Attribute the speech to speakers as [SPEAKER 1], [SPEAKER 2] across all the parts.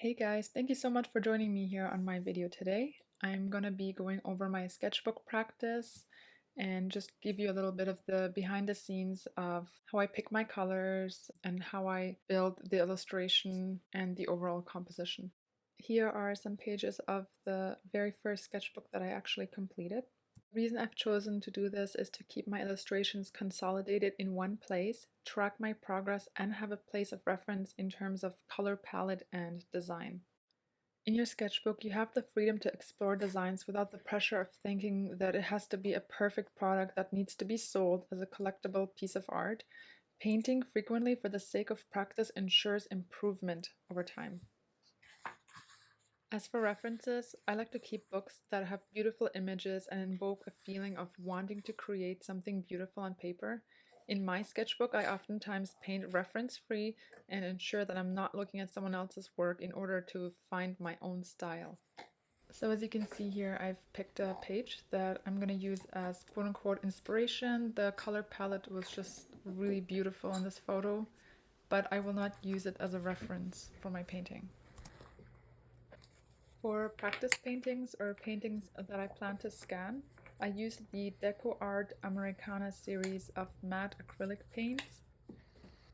[SPEAKER 1] Hey guys, thank you so much for joining me here on my video today. I'm going to be going over my sketchbook practice and just give you a little bit of the behind the scenes of how I pick my colors and how I build the illustration and the overall composition. Here are some pages of the very first sketchbook that I actually completed. The reason I've chosen to do this is to keep my illustrations consolidated in one place, track my progress, and have a place of reference in terms of color palette and design. In your sketchbook, you have the freedom to explore designs without the pressure of thinking that it has to be a perfect product that needs to be sold as a collectible piece of art. Painting frequently for the sake of practice ensures improvement over time. As for references, I like to keep books that have beautiful images and invoke a feeling of wanting to create something beautiful on paper. In my sketchbook, I oftentimes paint reference-free and ensure that I'm not looking at someone else's work in order to find my own style. So as you can see here, I've picked a page that I'm going to use as quote-unquote inspiration. The color palette was just really beautiful in this photo, but I will not use it as a reference for my painting. For practice paintings or paintings that I plan to scan, I use the Deco Art Americana series of matte acrylic paints.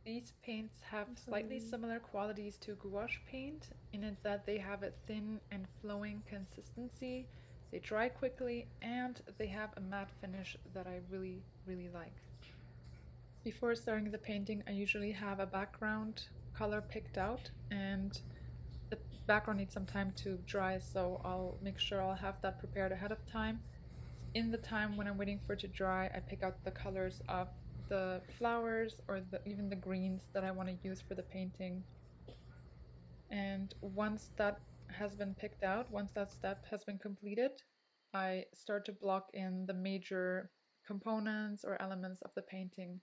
[SPEAKER 1] These paints have slightly similar qualities to gouache paint in it that they have a thin and flowing consistency, they dry quickly, and they have a matte finish that I really like. Before starting the painting, I usually have a background color picked out, and the background needs some time to dry, so I'll make sure I'll have that prepared ahead of time. In the time when I'm waiting for it to dry, I pick out the colors of the flowers or even the greens that I want to use for the painting. And once that has been picked out, once that step has been completed, I start to block in the major components or elements of the painting.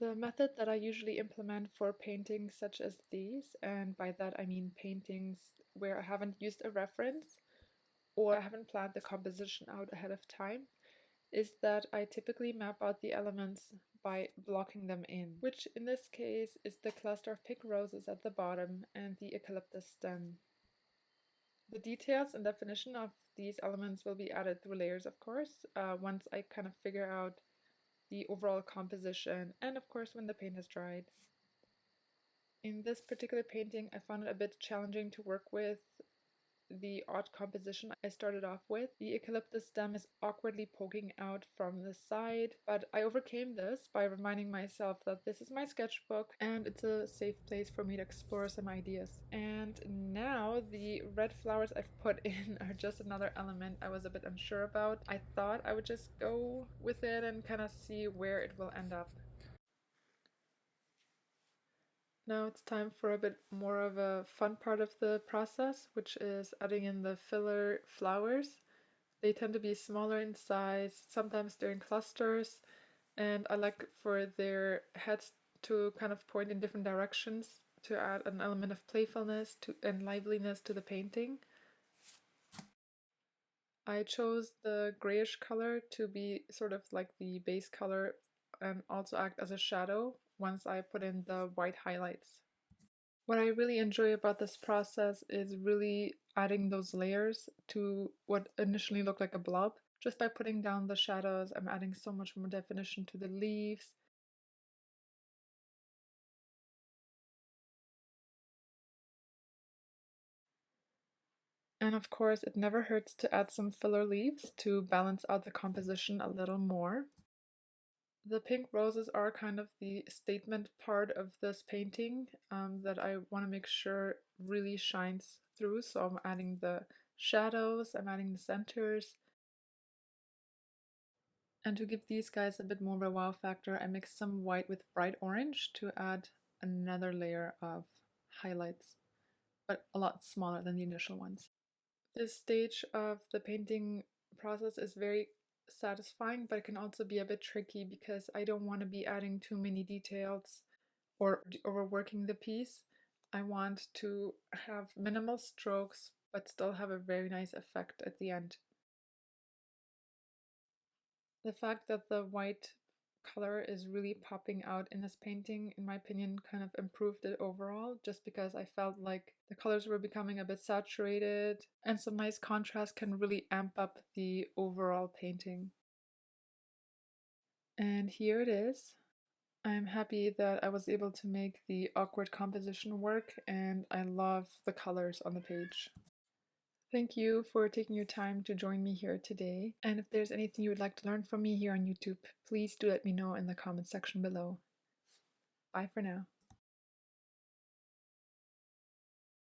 [SPEAKER 1] The method that I usually implement for paintings such as these, and by that I mean paintings where I haven't used a reference or I haven't planned the composition out ahead of time, is that I typically map out the elements by blocking them in, which in this case is the cluster of pink roses at the bottom and the eucalyptus stem. The details and definition of these elements will be added through layers, of course, once I kind of figure out the overall composition, and of course when the paint has dried. In this particular painting, I found it a bit challenging to work with the odd composition I started off with. The eucalyptus stem is awkwardly poking out from the side, but I overcame this by reminding myself that this is my sketchbook and it's a safe place for me to explore some ideas. And now the red flowers I've put in are just another element I was a bit unsure about. I thought I would just go with it and kind of see where it will end up. Now it's time for a bit more of a fun part of the process, which is adding in the filler flowers. They tend to be smaller in size, sometimes they're in clusters, and I like for their heads to kind of point in different directions to add an element of playfulness and liveliness to the painting. I chose the grayish color to be sort of like the base color and also act as a shadow once I put in the white highlights. What I really enjoy about this process is really adding those layers to what initially looked like a blob. Just by putting down the shadows, I'm adding so much more definition to the leaves. And of course, it never hurts to add some filler leaves to balance out the composition a little more. The pink roses are kind of the statement part of this painting that I want to make sure really shines through. So I'm adding the shadows, I'm adding the centers. And to give these guys a bit more of a wow factor, I mixed some white with bright orange to add another layer of highlights, but a lot smaller than the initial ones. This stage of the painting process is very satisfying, but it can also be a bit tricky because I don't want to be adding too many details or overworking the piece. I want to have minimal strokes, but still have a very nice effect at the end. The fact that the white color is really popping out in this painting, in my opinion, kind of improved it overall, just because I felt like the colors were becoming a bit saturated, and some nice contrast can really amp up the overall painting. And here it is. I'm happy that I was able to make the awkward composition work, and I love the colors on the page. Thank you for taking your time to join me here today. And if there's anything you would like to learn from me here on YouTube, please do let me know in the comment section below. Bye for now.